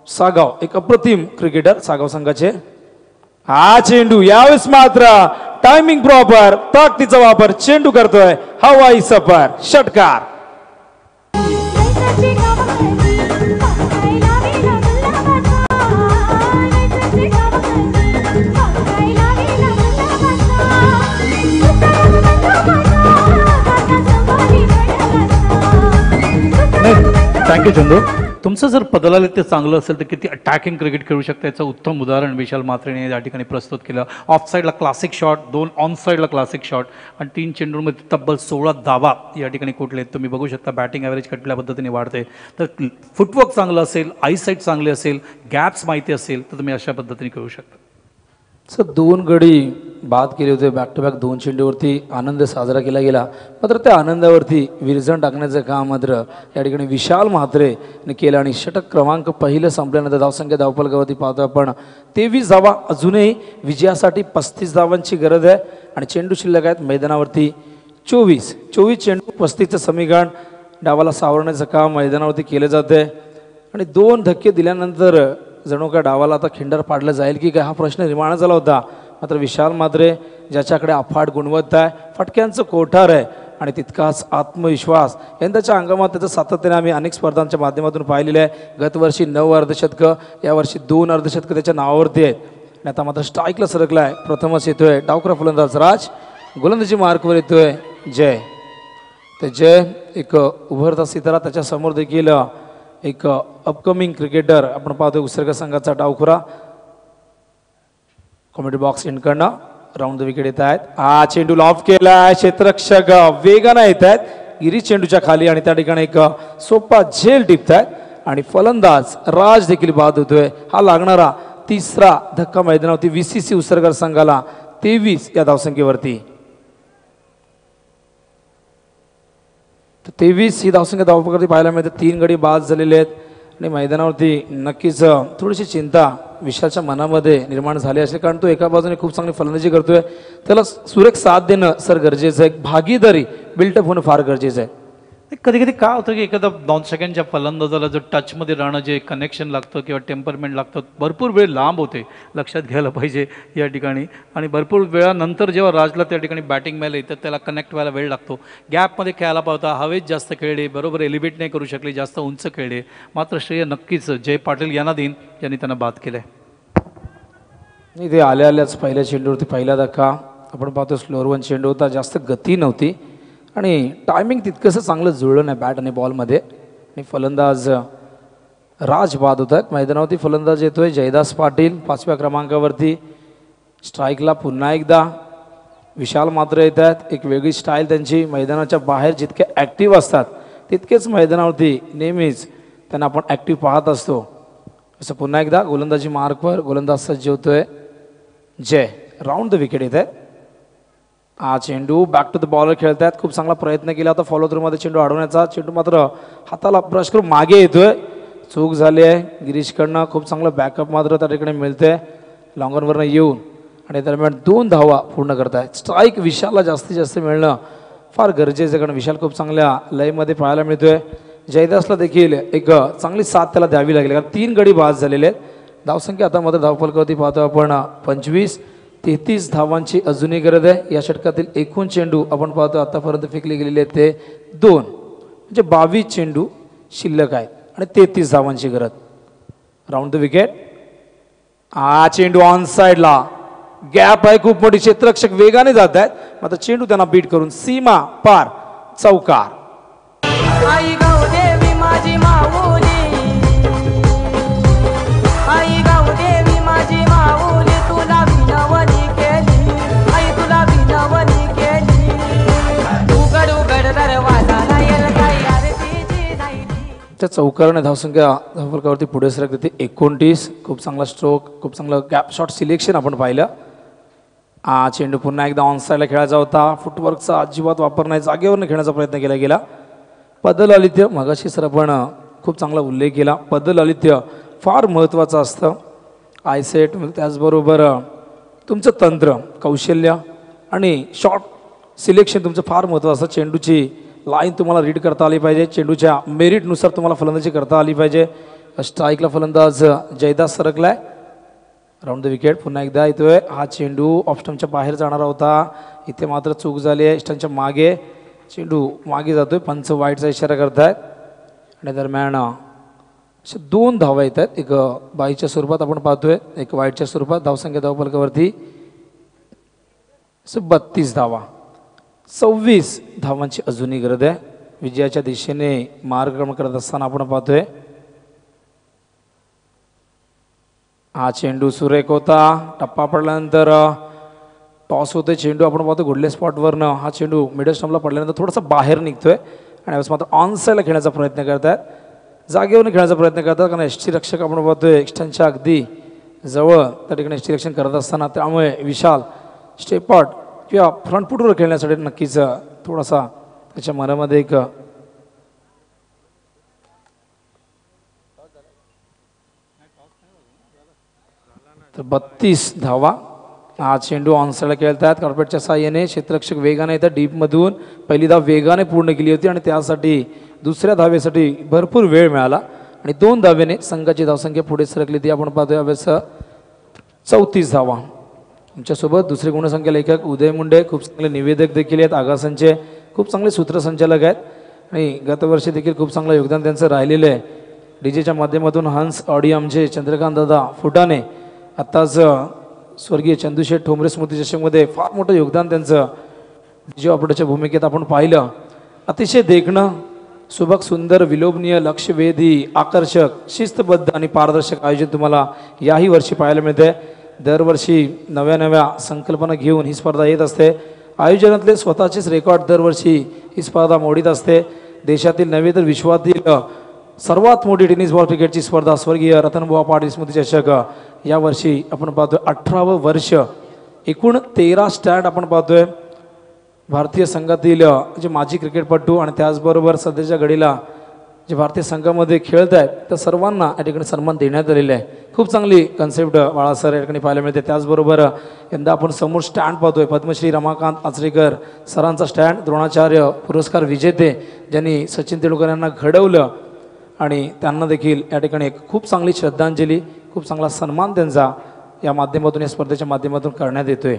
सागाव, एक अप्रतिम क्रिकेटर सागाव संघाचे. हा चेंडू यावेळेस मात्र टायमिंग प्रॉपर, ताकदीचा वापर चेंडू करतोय हवाई सफर, षटकार. थँक्यू चंदू. तुमचं जर पदराला ते चांगलं असेल तर किती अटॅकिंग क्रिकेट खेळू शकता याचं उत्तम उदाहरण विशाल मात्रेने या ठिकाणी प्रस्तुत केलं. ऑफ साईडला क्लासिक शॉट, 2 ऑन साईडला क्लासिक शॉट आणि 3 चेंडूमध्ये तब्बल 16 धावा या ठिकाणी कुठले तुम्ही बघू शकता. बॅटिंग ॲव्हरेज कुठल्या पद्धतीने वाढते. तर फुटवर्क चांगलं असेल, आयसाईट चांगली असेल, गॅप्स माहिती असेल तर तुम्ही अशा पद्धतीने खेळू शकता. सर 2 गडी बाद केले होते बॅक टू बॅक. 2 चेंडूवरती आनंद साजरा केला गेला, मात्र त्या आनंदावरती विरजण टाकण्याचं काम मात्र या ठिकाणी विशाल म्हात्रेने केलं. आणि षटक क्रमांक पहिलं संपल्यानंतर धावसंख्या धावफलकावरती पाहतो आपण 23 धावा. अजूनही विजयासाठी 35 धावांची गरज आहे आणि चेंडू शिल्लक आहेत मैदानावरती 24 चेंडू 35चं समीकरण डावाला सावरण्याचं काम मैदानावरती केलं जाते. आणि 2 धक्के दिल्यानंतर जणू काय डावाला आता खिंडर पाडलं जाईल की काय हा प्रश्न निर्माण झाला होता. मात्र विशाल मात्रे ज्याच्याकडे अफाट गुणवत्ता आहे, फटक्यांचं कोठार आहे आणि तितकाच आत्मविश्वास यंदाच्या अंगामात त्याचं सातत्याने आम्ही अनेक स्पर्धांच्या माध्यमातून पाहिलेलं आहे. गतवर्षी 9 अर्धशतकं, यावर्षी 2 अर्धशतकं त्याच्या नावावरती आहेत. आणि आता मात्र स्ट्राईकला सरकला आहे. प्रथमच येतोय डावखरा फलंदाज राज, गोलंदाजी मार्कवर येतोय जय. तर जय एक उभरता सितारा, त्याच्या समोर देखील एक अपकमिंग क्रिकेटर आपण पाहतोय उसर्ग संघाचा डावखुरा. कॉमेडी बॉक्स एंडकडनं राऊंड द विकेट येत आहेत. हा चेंडू लॉफ केलाय, क्षेत्ररक्षक वेगानं येत आहेत गिरीश चेंडूच्या खाली आणि त्या ठिकाणी एक सोपा झेल टिपत आहेत आणि फलंदाज राज देखील बाद होतोय. हा लागणारा 3रा धक्का मैदानावरती VCC उसरगर संघाला 23 या धावसंख्येवरती. 23 ही धावसंख्या धावपकडी पाहायला मिळते. 3 गडी बाद झालेले आहेत आणि मैदानावरती नक्कीच थोडीशी चिंता विशालच्या मनामध्ये निर्माण झाली असेल, कारण तो एका बाजूने खूप चांगली फलंदाजी करतोय. त्याला सुरेख साथ देणं सर गरजेचं आहे. भागीदारी बिल्टअप होणं फार गरजेचं आहे. कधी कधी काय होतं की एखादा 2 सेकंडच्या फलंदाजाला जर टचमध्ये राहणं, जे कनेक्शन लागतं किंवा टेम्परमेंट लागतं, भरपूर वेळ लांब होते. लक्षात घ्यायला पाहिजे या ठिकाणी. आणि भरपूर वेळानंतर जेव्हा राजला त्या ठिकाणी बॅटिंग मिळाली येतं त्याला कनेक्ट व्हायला वेळ लागतो. गॅपमध्ये खेळायला पाहता, हवेत जास्त खेळले, बरोबर एलिव्हेट नाही करू शकले, जास्त उंच खेळले. मात्र श्रेय नक्कीच जय पाटील यांना देईन, यांनी त्यांना बाद केलं आहे. नाही, ते आल्याच पहिल्या चेंडूवरती पहिला धक्का आपण पाहतो. स्लोअर 1 चेंडू होता, जास्त गती नव्हती आणि टायमिंग तितकंसं चांगलं जुळलं नाही बॅट आणि बॉलमध्ये. आणि फलंदाज राज बाद होत आहेत. मैदानावरती फलंदाज येतोय जयदास पाटील 5व्या क्रमांकावरती. स्ट्राईकला पुन्हा एकदा विशाल मात्र येत आहेत. एक वेगळी स्टाईल त्यांची. मैदानाच्या बाहेर जितके ॲक्टिव्ह असतात तितकेच मैदानावरती नेहमीच त्यांना आपण ॲक्टिव्ह पाहत असतो. असं पुन्हा एकदा गोलंदाजी मार्कवर गोलंदाज सज्ज होतोय जय. राऊंड द विकेट येत आहेत. हा चेंडू बॅक टू द बॉलर खेळत आहेत. खूप चांगला प्रयत्न केला होता फॉलो थ्रूमध्ये चेंडू अडवण्याचा. चेंडू मात्र हाताला ब्रश करून मागे येतोय. चूक झाली आहे गिरीशकडनं. खूप चांगलं बॅकअप मात्र त्या ठिकाणी मिळतंय लॉंगॉनवरनं येऊन आणि दरम्यान 2 धावा पूर्ण करतायत. स्ट्राईक विशालला जास्तीत जास्त मिळणं फार गरजेचं आहे, कारण विशाल खूप चांगल्या लयमध्ये पाहायला मिळतोय. जयदासला देखील एक चांगली साथ त्याला द्यावी लागेल, कारण 3 गडी बाद झालेले आहेत. धावसंख्या आता मात्र धावफलकावरती पाहतो आपण 25. 33 धावांची अजूनही गरज आहे. या षटकातील एकूण चेंडू आपण पाहतो आतापर्यंत फेकले गेलेले आहेत ते 2, म्हणजे 22 चेंडू शिल्लक आहेत आणि 33 धावांची गरज. Round the wicket. हा चेंडू ऑन साइडला, गॅप आहे खूप मोठी, क्षेत्ररक्षक वेगाने जात आहेत, मात्र चेंडू त्यांना बीट करून सीमा पार चौकार. आई गौदेवी माझी माऊली, आई गौदेवी माझी माऊली, तुला विनवणी केली, आई तुला विनवणी केली. उघड उघड दरवाजा राहील काही आरतीची राहिली. त्या चौकाराने धावसंख्या धावफलकावरती पुढे सरकते 29. खूप चांगला स्ट्रोक, खूप चांगलं गॅप शॉट सिलेक्शन आपण पाहिलं. चेंडू पुन्हा एकदा ऑन साईडला खेळायचा होता. फुटवर्कचा अजिबात वापर नाही, जागेवरनं खेळण्याचा प्रयत्न केला गेला. पदलालित्य मगाशी सर आपण खूप चांगला उल्लेख केला. पदलालित्य फार महत्त्वाचं असतं. आयसेट त्याचबरोबर तुमचं तंत्र कौशल्य आणि शॉट सिलेक्शन तुमचं फार महत्त्वाचं असतं. चेंडूची लाईन तुम्हाला रीड करता आली पाहिजे, चेंडूच्या मेरिटनुसार तुम्हाला फलंदाजी करता आली पाहिजे. स्ट्राईकला फलंदाज जयदास सरकलाय. राऊंड द विकेट पुन्हा एकदा येतोय. हा चेंडू ऑफ स्टंपच्या बाहेर जाणारा होता, इथे मात्र चूक झाली आहे. स्टंपच्या मागे चेंडू मागे जातोय. पंच वाईटचा इशारा करतायत आणि दरम्यान अशा 2 धावा येत आहेत. एक बाईच्या स्वरूपात आपण पाहतोय, एक वाईटच्या स्वरूपात. धावसंख्या धावफलकावरती 32 धावा. 26 धावांची अजूनही गरज आहे. विजयाच्या दिशेने मार्गक्रमण करत असताना आपण पाहतोय. हा चेंडू सुरेख होता. टप्पा पडल्यानंतर टॉस होतोय. चेंडू आपण पाहतो घोडले स्पॉटवरनं. हा चेंडू मिडल स्टंपला पडल्यानंतर थोडासा बाहेर निघतोय आणि यावेळेस मात्र ऑन साईडला खेळण्याचा प्रयत्न करतात, जागेवरून खेळण्याचा प्रयत्न करतात. कारण एसटी रक्षक आपण पाहतोय एक्स्टनच्या अगदी जवळ त्या ठिकाणी एसटी रक्षण करत असताना, त्यामुळे विशाल स्टेपआउट किंवा फ्रंट फुटवर खेळण्यासाठी नक्कीच थोडासा त्याच्या मनामध्ये एक तर 32 धावा. हा चेंडू ऑन साईडला खेळतात. कार्पेटच्या साह्याने क्षेत्ररक्षक वेगाने येतात डीपमधून. पहिली धाव वेगाने पूर्ण केली होती आणि त्यासाठी दुसऱ्या धावेसाठी भरपूर वेळ मिळाला आणि 2 धावेने संघाची धावसंख्या पुढे सरकली. ती आपण पाहतोय यावेळेस 34 धावा. आमच्यासोबत दुसरे गुणसंख्या लेखक उदय मुंडे, खूप चांगले निवेदक देखील आहेत. आगासांचे खूप चांगले सूत्रसंचालक आहेत आणि गतवर्षी देखील खूप चांगलं योगदान त्यांचं राहिलेलं आहे. डीजेच्या माध्यमातून हंस ऑडियमचे चंद्रकांत दादा फुटाणे, आत्ताच स्वर्गीय चंदूशेठ ठोंबरे स्मृती चषकमध्ये फार मोठं योगदान त्यांचं डीजे ऑपरेटरच्या भूमिकेत आपण पाहिलं. अतिशय देखणं, सुबक, सुंदर, विलोभनीय, लक्षवेधी, आकर्षक, शिस्तबद्ध आणि पारदर्शक आयोजन तुम्हाला याही वर्षी पाहायला मिळते. दरवर्षी नव्या नव्या संकल्पना घेऊन ही स्पर्धा येत असते. आयोजनातले स्वतःचेच रेकॉर्ड दरवर्षी ही स्पर्धा मोडीत असते. देशातील नव्हे तर विश्वातील सर्वात मोठी टेनिस बॉल क्रिकेटची स्पर्धा स्वर्गीय रतनबुवा पाटील स्मृती चषक यावर्षी आपण पाहतोय 18वं वर्ष. एकूण 13 स्टँड आपण पाहतोय. भारतीय संघातील जे माजी क्रिकेटपटू आणि त्याचबरोबर सध्याच्या घडीला जे भारतीय संघामध्ये खेळत आहेत त्या सर्वांना या ठिकाणी सन्मान देण्यात आलेला आहे. खूप चांगली कन्सेप्ट बाळासर या ठिकाणी पाहायला मिळते. त्याचबरोबर यंदा आपण समोर स्टँड पाहतोय पद्मश्री रमाकांत आचरेकर सरांचा स्टँड, द्रोणाचार्य पुरस्कार विजेते ज्यांनी सचिन तेंडुलकर यांना घडवलं आणि त्यांना देखील या ठिकाणी एक खूप चांगली श्रद्धांजली, खूप चांगला सन्मान त्यांचा या माध्यमातून, या स्पर्धेच्या माध्यमातून करण्यात येतोय.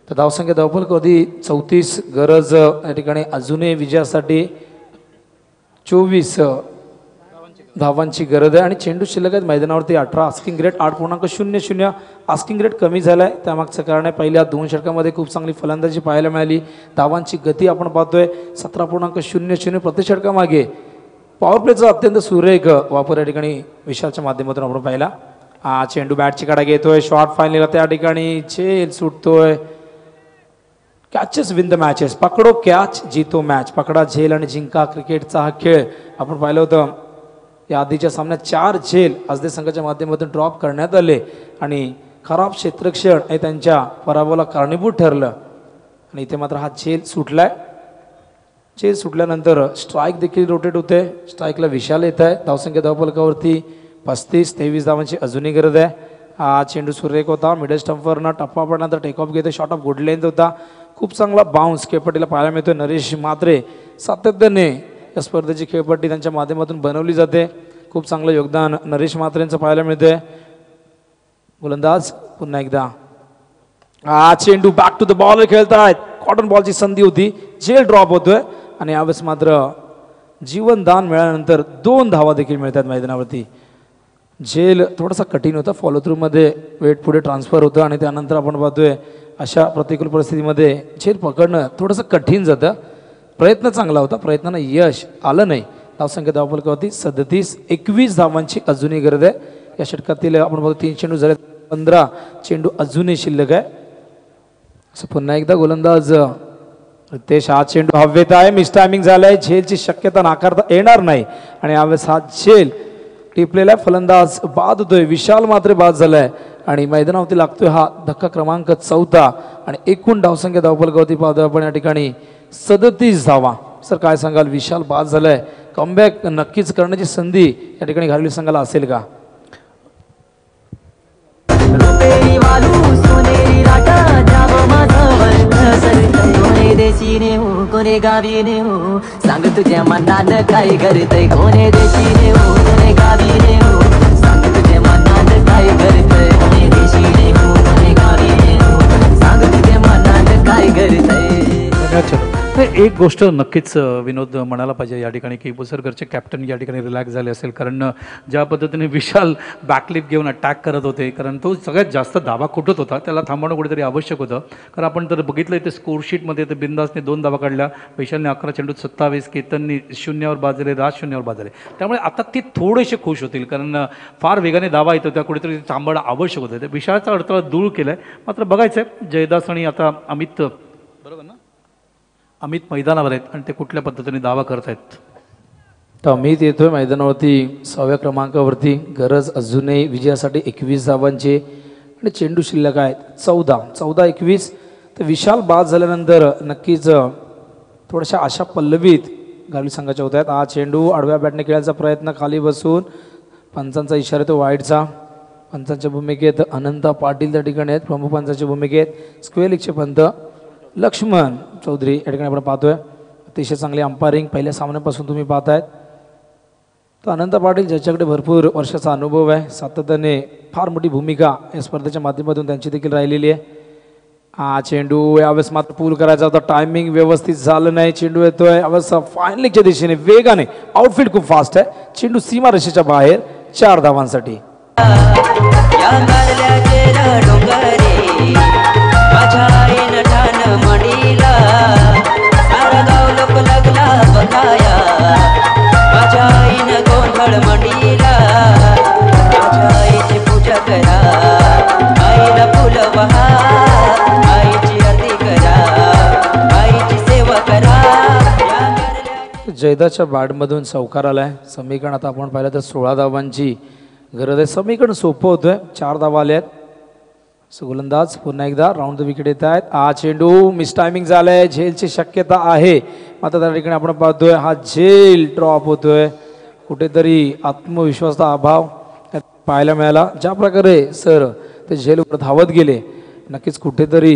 तर धावसंख्या धावफलकावरती 34, गरज या ठिकाणी अजूनही विजयासाठी 24 धावांची गरज आहे आणि चेंडू शिल्लक आहेत मैदानावरती 18. Asking rate 8.00. आस्किंग रेट कमी झाला आहे, त्यामागचं कारण आहे पहिल्या 2 षटकामध्ये खूप चांगली फलंदाजी पाहायला मिळाली. धावांची गती आपण पाहतोय 17.00 प्रति षटकामागे. पॉवर प्लेचा अत्यंत सुरेख वापर या ठिकाणी विशालच्या माध्यमातून आपण पाहिला. चेंडू बॅटची काढा घेतोय, शॉर्ट फायनल त्या ठिकाणी झेल सुटतोय. कॅचेस विन द मॅचेस, पकडो कॅच जीतो मॅच. पकडा झेल आणि जिंका क्रिकेटचा हा खेळ आपण पाहिलं होतं. या आधीच्या सामन्यात 4 झेल आजदे संघाच्या माध्यमातून ड्रॉप करण्यात आले आणि खराब क्षेत्ररक्षण हे त्यांच्या पराभवाला कारणीभूत ठरलं आणि इथे मात्र हा झेल सुटलाय. झेल सुटल्यानंतर स्ट्राईक देखील रोटेट होते. स्ट्राईकला विशाल येत आहे. धावसंख्या धावफलकावरती 35, 23 धावांची अजूनही गरज आहे. हा चेंडू सुरेख होता. मिडल स्टंपवरनं टप्पा पडल्यानंतर टेक ऑफ घेतो. शॉर्ट ऑफ गुड लेंथ होता. खूप चांगला बाउन्स खेळपट्टीला पाहायला मिळतोय. नरेश म्हात्रे सातत्याने या स्पर्धेची खेळपट्टी त्यांच्या माध्यमातून बनवली जाते. खूप चांगलं योगदान नरेश म्हात्रेंचं पाहायला मिळतंय. गोलंदाज पुन्हा एकदा चेंडू बॅक टू द बॉल खेळतायत. कॉटन बॉलची संधी होती, झेल ड्रॉप होतोय आणि यावेळेस मात्र जीवनदान मिळाल्यानंतर 2 धावा देखील मिळतात मैदानावरती. झेल थोडासा कठीण होता, फॉलो थ्रूमध्ये वेट पुढे ट्रान्सफर होतं आणि त्यानंतर आपण पाहतोय अशा प्रतिकूल परिस्थितीमध्ये झेल पकडणं थोडंसं कठीण जातं प्रयत्न चांगला होता, प्रयत्नांना यश आलं नाही. धावसंख्या धावफलकावरती 37-21 धावांची अजूनही गरज आहे. या षटकातील आपण बघतो 3 चेंडू झाले, 15 चेंडू अजूनही शिल्लक आहे. असं पुन्हा एकदा गोलंदाज रितेश, हा चेंडू हवेत आहे, मिस टायमिंग झालंय, झेलची शक्यता नाकारता येणार नाही आणि यावेळेस हा झेल टिपलेला फलंदाज बाद होतोय. विशाल मात्र बाद झालाय आणि मैदानावरती लागतोय हा धक्का क्रमांक 4 आणि एकूण धावसंख्या धावफलकावरती पाहतोय आपण या ठिकाणी 37 धावा. सर काय सांगाल, विशाल बाद झालाय, कमबॅक नक्कीच करण्याची संधी या ठिकाणी घालवली संघाला असेल का? रुपेरी वालू सोनेरी लाटा जाव माझं वर्ग सरतय. कोणे देशीने हो कोणे गावीने हो, सांग तुझ्या मनानं काय करतय. कोणे देशीने हो कोणे गावीने हो, सांग तुझ्या मनानं काय करतय. कोणे देशीने हो कोणे गावीने हो, सांग तुझ्या मनानं काय करतय. एक गोष्ट नक्कीच विनोद म्हणायला पाहिजे या ठिकाणी की पुसरकरचे कॅप्टन या ठिकाणी रिलॅक्स झाले असेल, कारण ज्या पद्धतीने विशाल बॅकलिप घेऊन अटॅक करत होते, कारण तो सगळ्यात जास्त धावा कुठत होता, त्याला थांबवणं कुठेतरी आवश्यक होतं. कारण आपण जर बघितलं इथे स्कोरशीटमध्ये तर बिंदासने 2 धावा काढल्या, विशालने 11 चेंडूत 27, केतनने 0वर बाद झाले, राज 0वर बाद झाले. त्यामुळे आता ते थोडेसे खुश होतील, कारण फार वेगाने धावा येतो त्या कुठेतरी थांबवणं आवश्यक होतं. ते विशालचा अडथळा दूर केला आहे. मात्र बघायचं आहे जयदास आणि आता अमित, बरोबर ना, अमित मैदानावर आहेत आणि ते कुठल्या पद्धतीने दावा करत आहेत. तर अमित येतोय मैदानावरती 6व्या क्रमांकावरती. गरज अजूनही विजयासाठी 21 धावांची आणि चेंडू शिल्लक आहेत 14-21. तर विशाल बाद झाल्यानंतर नक्कीच थोड्याशा आशा पल्लवीत घालवी संघाच्या होत आहेत. हा चेंडू आडव्या बॅटने खेळायचा प्रयत्न, खाली बसून पंचांचा इशारा तो वाईटचा. पंचांच्या भूमिकेत अनंत पाटील त्या ठिकाणी आहेत, प्रमुख पंचांच्या भूमिकेत स्क्वेअर लीगचे पंत लक्ष्मण चौधरी या ठिकाणी आपण पाहतोय. अतिशय चांगली अंपायरिंग पहिल्या सामन्यापासून तुम्ही पाहतायत. तर अनंत पाटील ज्याच्याकडे भरपूर वर्षाचा अनुभव आहे, सातत्याने फार मोठी भूमिका या स्पर्धेच्या माध्यमातून त्यांची देखील राहिलेली आहे. हा चेंडू यावेळेस मात्र पूल करायचा होता, टायमिंग व्यवस्थित झालं नाही. चेंडू येतोय यावेळेस फायनलिंगच्या दिशेने वेगाने, आउटफील्ड खूप फास्ट आहे. चेंडू सीमा रेषेच्या बाहेर 4 धावांसाठी. मडीला सारा गाव लोक लागला बघाया, माझ्या आईनं गोंधळ मडीला. माझ्या आईची पूजा करा, आईला फुलं वाहा, आईची आरती करा, आईची सेवा करा. जयदाच्या बॅटमधून चौकार आलाय. समीकरण आता आपण पाहिलं तर 16 धावांची गरज आहे. समीकरण सोपं होतोय, 4 धावा आल्या आहेत. गोलंदाज पुन्हा एकदा राऊंड द विकेट येत आहेत. हा चेंडू मिस टायमिंग झालाय, झेलची शक्यता आहे. मात्र त्या ठिकाणी आपण पाहतोय हा झेल ड्रॉप होतोय. कुठेतरी आत्मविश्वासाचा अभाव पाहायला मिळाला. ज्या प्रकारे सर ते झेलवर धावत गेले, नक्कीच कुठेतरी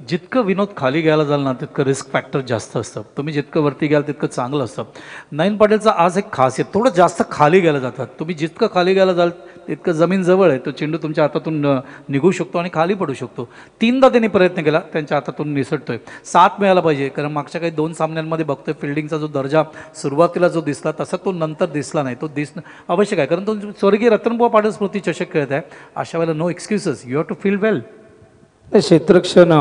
जितकं विनोद खाली घ्यायला जाल ना तितकं रिस्क फॅक्टर जास्त असतं. तुम्ही जितकं वरती घ्याल तितकं चांगलं असतं. नयन पाटीलचा आज एक खासियत, थोडं जास्त खाली घ्यायला जातात. तुम्ही जितकं खाली घ्यायला जाल तितकं जमीन जवळ आहे, तो चेंडू तुमच्या हातातून निघू शकतो आणि खाली पडू शकतो. 3दा त्यांनी प्रयत्न केला, त्यांच्या हातातून निसटतोय. 7 मिळाला पाहिजे, कारण मागच्या काही 2 सामन्यांमध्ये बघतोय फिल्डिंगचा जो दर्जा सुरुवातीला जो दिसला तसा तो नंतर दिसला नाही. तो दिसणं आवश्यक आहे, कारण तो स्वर्गीय रतनबुवा पाटील स्मृती चषक खेळत आहे. अशा वेळेला no excuses, you have to feel well. क्षेत्ररक्षण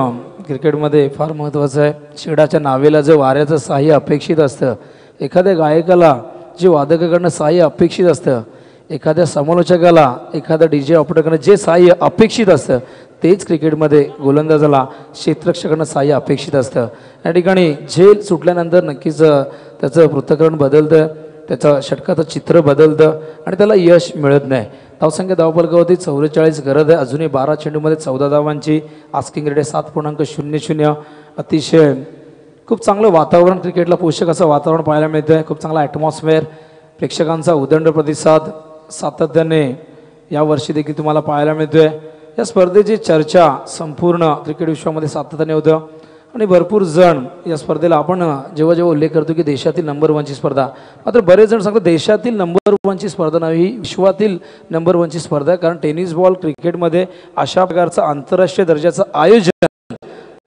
क्रिकेटमध्ये फार महत्त्वाचं आहे. शेडाच्या नावेला जे वाऱ्याचं सहाय्य अपेक्षित असतं, एखाद्या गायकाला जे वादकाकडनं सहाय्य अपेक्षित असतं, एखाद्या समालोचकाला एखाद्या DJ ऑपरेटरकडनं जे सहाय्य अपेक्षित असतं, तेच क्रिकेटमध्ये गोलंदाजाला क्षेत्ररक्षकांना सहाय्य अपेक्षित असतं. या ठिकाणी झेल सुटल्यानंतर नक्कीच त्याचं पृथक्करण बदलतं, त्याचं षटकाचं चित्र बदलतं आणि त्याला यश मिळत नाही. धावसंख्या धावफलकावरती 44 गरज आहे. अजूनही 12 चेंडूमध्ये 14 धावांची. Asking rate 7.00. अतिशय खूप चांगलं वातावरण, क्रिकेटला पोषक असं वातावरण पाहायला मिळतं आहे. खूप चांगला ॲटमॉस्फिअर, प्रेक्षकांचा उदंड प्रतिसाद सातत्याने यावर्षी देखील तुम्हाला पाहायला मिळतो आहे. या स्पर्धेची चर्चा संपूर्ण क्रिकेट विश्वामध्ये सातत्याने होतं आणि भरपूर जण या स्पर्धेला आपण जेव्हा जेव्हा उल्लेख करतो की देशातील नंबर 1ची स्पर्धा, मात्र बरेच जण सांगतात देशातील नंबर 1ची स्पर्धा नाही, विश्वातील नंबर 1ची स्पर्धा आहे. कारण टेनिस बॉल क्रिकेटमध्ये अशा प्रकारचं आंतरराष्ट्रीय दर्जाचं आयोजन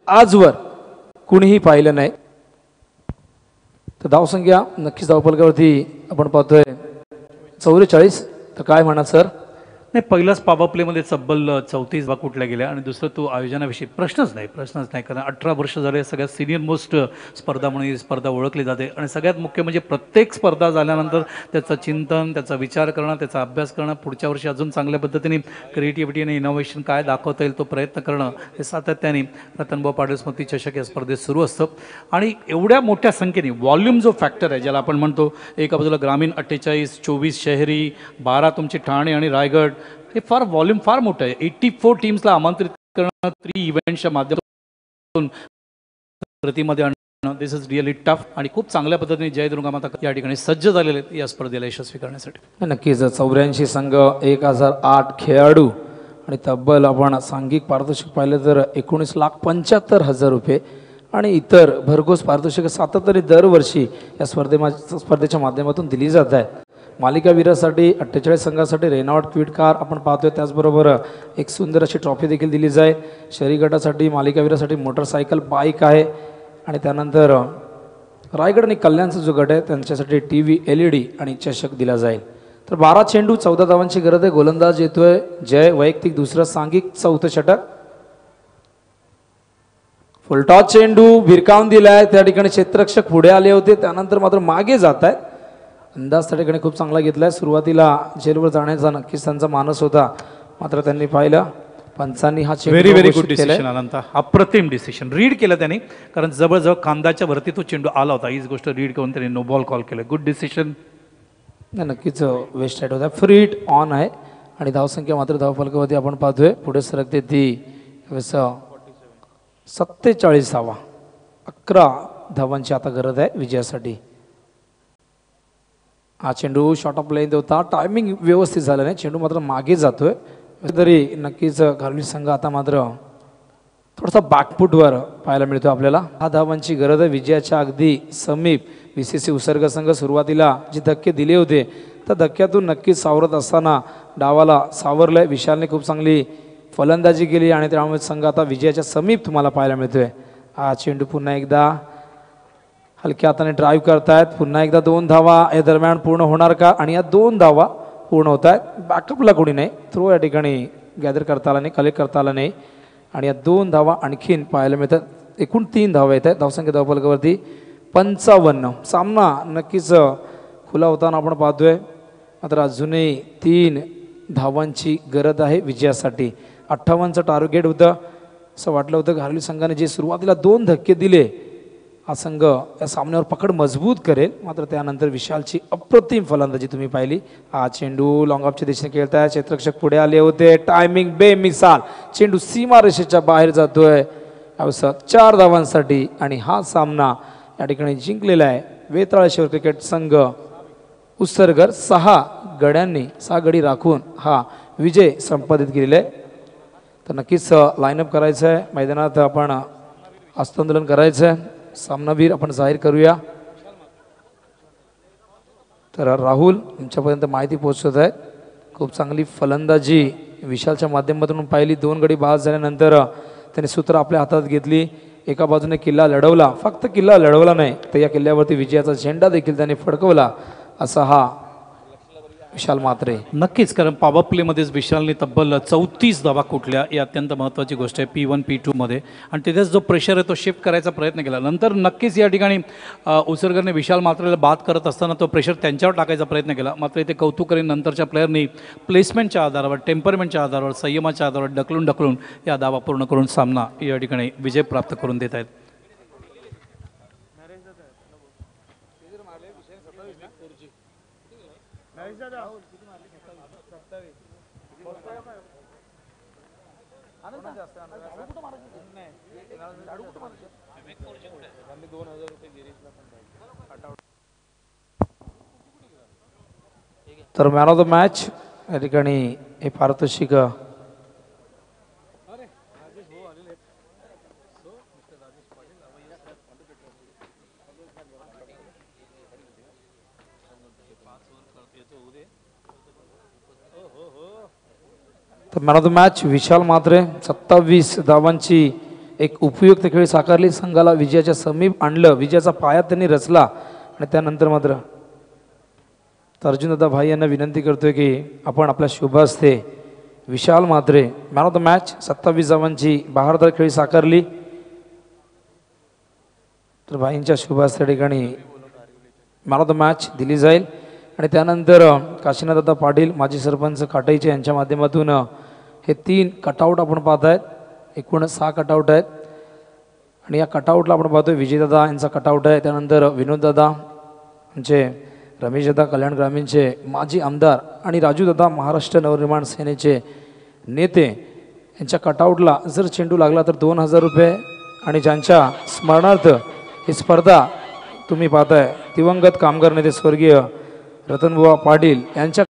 आजवर कुणीही पाहिलं नाही. तर धावसंख्या नक्कीच धावफलकावरती आपण पाहतोय 44. तर काय म्हणा सर? नाही, पहिलाच पॉवर प्लेमध्ये तब्बल 34 धावा कुठल्या गेल्या आणि दुसरं तो आयोजनाविषयी प्रश्नच नाही कारण 18 वर्ष झाले सगळ्यात सिनियर मोस्ट स्पर्धा म्हणून ही स्पर्धा ओळखली जाते आणि सगळ्यात मुख्य म्हणजे प्रत्येक स्पर्धा झाल्यानंतर त्याचं चिंतन, त्याचा विचार करणं, त्याचा अभ्यास करणं, पुढच्या वर्षी अजून चांगल्या पद्धतीने क्रिएटिव्हिटी आणि इनोव्हेशन काय दाखवता येईल तो प्रयत्न करणं हे सातत्याने रतनभाऊ पाटील स्मृती चषक या स्पर्धेत सुरू असतं. आणि एवढ्या मोठ्या संख्येने व्हॉल्यूम जो फॅक्टर आहे ज्याला आपण म्हणतो, एका बाजूला ग्रामीण 48, 24 शहरी, 12 तुमचे ठाणे आणि रायगड, हे फार व्हॉल्यूम फार मोठं आहे. 84 टीम्सला आमंत्रित करणं, 3 इव्हेंट्सच्या माध्यमातून प्रतिमध्ये आणणं, दिस इज रिअली टफ आणि खूप चांगल्या पद्धतीने जयदुर्गा माता या ठिकाणी सज्ज झालेले आहेत या स्पर्धेला यशस्वी करण्यासाठी. नक्कीच 84 संघ, 1008 खेळाडू आणि तब्बल आपण सांघिक पारितोषिक पाहिलं तर 19,75,000 रुपये आणि इतर भरघोस पारितोषिक सातत्याने दरवर्षी या स्पर्धेच्या माध्यमातून दिली जात आहेत. मालिकावीरासाठी 48 संघासाठी रेनॉल्ड क्विड कार आपण पाहतोय, त्याचबरोबर एक सुंदर अशी ट्रॉफी देखील दिली जाईल. शहरी गटासाठी मालिकावीरासाठी मोटरसायकल बाईक आहे आणि त्यानंतर रायगड आणि कल्याणचा जो गट आहे त्यांच्यासाठी TV LED आणि चषक दिला जाईल. तर 12 चेंडू 14 धावांची गरज आहे. गोलंदाज येतोय जय, वैयक्तिक दुसरं, सांघिक चौथं षटक. फुलटॉस चेंडू भिरकावून दिलाय, त्या ठिकाणी क्षेत्ररक्षक पुढे आले होते, त्यानंतर मात्र मागे जात आहेत. अंदाज त्या ठिकाणी खूप चांगला घेतलाय. सुरुवातीला जेलवर जाण्याचा नक्कीच त्यांचा मानस होता, मात्र त्यांनी पाहिलं पंचांनी हा चेंडू व्हेरी गुड डिसिशन अनंत, अप्रतिम डिसिशन. रीड केलं त्यांनी, कारण जवळजवळ खांदाच्या वरती तो चेंडू आला होता, हीच गोष्ट रीड करून त्यांनी नो बॉल कॉल केलं. Good decision. नक्कीच वेस्ट साईड होता. फ्री हिट ऑन आहे आणि धावसंख्या मात्र धावफलकावरती आपण पाहतोय पुढे सरकते ती 47 धावा. 11 धावांची आता गरज आहे विजयासाठी. हा चेंडू शॉर्ट ऑफ लेंथ होता, टायमिंग व्यवस्थित झालं नाही, चेंडू मात्र मागे जातोय. तरी नक्कीच घालवी संघ आता मात्र थोडासा बॅकफुटवर पाहायला मिळतो आपल्याला. 10 धावांची गरज आहे विजयाच्या अगदी समीप. VCC उसर्ग संघ सुरुवातीला जे धक्के दिले होते त्या धक्क्यातून नक्कीच सावरत असताना डावाला सावरलंय. विशालने खूप चांगली फलंदाजी केली आणि त्यामुळे संघ आता विजयाच्या समीप तुम्हाला पाहायला मिळतोय. हा चेंडू पुन्हा एकदा हलक्या हाताने ड्राईव्ह करतायत. पुन्हा एकदा 2 धावा या दरम्यान पूर्ण होणार का? आणि या 2 धावा पूर्ण होत आहेत. बॅकअपला कोणी नाही, थ्रो या ठिकाणी गॅदर करता आला नाही, कलेक्ट करता आला नाही आणि या 2 धावा आणखीन पाहायला मिळतात. एकूण 3 धावा येत आहेत. धावसंख्या धावफलकावरती 55. सामना नक्कीच खुला होताना आपण पाहतोय, मात्र अजूनही 3 धावांची गरज आहे विजयासाठी. 58चं टार्गेट होतं. असं वाटलं होतं घालवी संघाने जे सुरुवातीला 2 धक्के दिले हा संघ या सामन्यावर पकड मजबूत करेल, मात्र त्यानंतर विशालची अप्रतिम फलंदाजी तुम्ही पाहिली. हा चेंडू लॉंग ऑफच्या दिशेने खेळताय, क्षेत्ररक्षक पुढे आले होते, टायमिंग बेमिसाल, चेंडू सीमारेषेच्या बाहेर जातोय 4 धावांसाठी आणि हा सामना या ठिकाणी जिंकलेला आहे वेताळेश्वर क्रिकेट संघ उसरगर. 6 गडी राखून हा विजय संपादित केलेला आहे. तर नक्कीच लाईनअप करायचं आहे, मैदानात आपण हस्तांदोलन करायचं आहे. सामनावीर आपण जाहीर करूया. तर राहुल तुमच्यापर्यंत माहिती पोहोचवत आहेत. खूप चांगली फलंदाजी विशालच्या माध्यमातून पाहिली. 2 गडी बाद झाल्यानंतर त्याने सूत्र आपल्या हातात घेतली. एका बाजूने किल्ला लढवला, फक्त किल्ला लढवला नाही तर या किल्ल्यावरती विजयाचा झेंडा देखील त्याने फडकवला. असा हा विशाल म्हात्रे. नक्कीच, कारण पॉवर प्लेमध्येच विशालने तब्बल 34 धावा कुठल्या, ही अत्यंत महत्त्वाची गोष्ट आहे P1 P2 मध्ये. आणि तिथेच जो प्रेशर आहे तो शिफ्ट करायचा प्रयत्न केला. नंतर नक्कीच या ठिकाणी उसरगरने विशाल म्हात्रेला बाद करत असताना तो प्रेशर त्यांच्यावर टाकायचा प्रयत्न केला, मात्र इथे कौतुक करीन नंतरच्या प्लेयरनी प्लेसमेंटच्या आधारावर, टेम्परमेंटच्या आधारावर, संयमाच्या आधारावर ढकलून या धावा पूर्ण करून सामना या ठिकाणी विजय प्राप्त करून देत आहेत. तर मॅन ऑफ द मॅच या ठिकाणी हे पारितोषिक तर मॅन ऑफ द मॅच विशाल म्हात्रे. 27 धावांची एक उपयुक्त खेळी साकारली, संघाला विजयाच्या समीप आणलं, विजयाचा पाया त्यांनी रचला. आणि त्यानंतर मात्र अर्जुन दादा भाई यांना विनंती करतोय की आपण आपल्या शुभ हस्ते Vishal Mhatre man of the match 27 धावांची बहारदार खेळी साकारली. तर भाईंच्या शुभास त्या ठिकाणी मॅन ऑफ द मॅच दिली जाईल. आणि त्यानंतर काशीनाथदादा पाटील माजी सरपंच काटाईचे यांच्या माध्यमातून हे 3 कटआउट आपण पाहत आहेत. एकूण 6 कटआउट आहेत. आणि या कटआउटला आपण पाहतोय विजयदादा यांचा कटआउट आहे. त्यानंतर विनोददादा यांचे, रमेशदादा कल्याण ग्रामीणचे माजी आमदार आणि राजूदादा महाराष्ट्र नवनिर्माण सेनेचे नेते यांच्या कटआउटला जर चेंडू लागला तर 2000 रुपये. आणि ज्यांच्या स्मरणार्थ ही स्पर्धा तुम्ही पाहताय दिवंगत कामगार नेते स्वर्गीय रतनबुवा पाटील यांच्या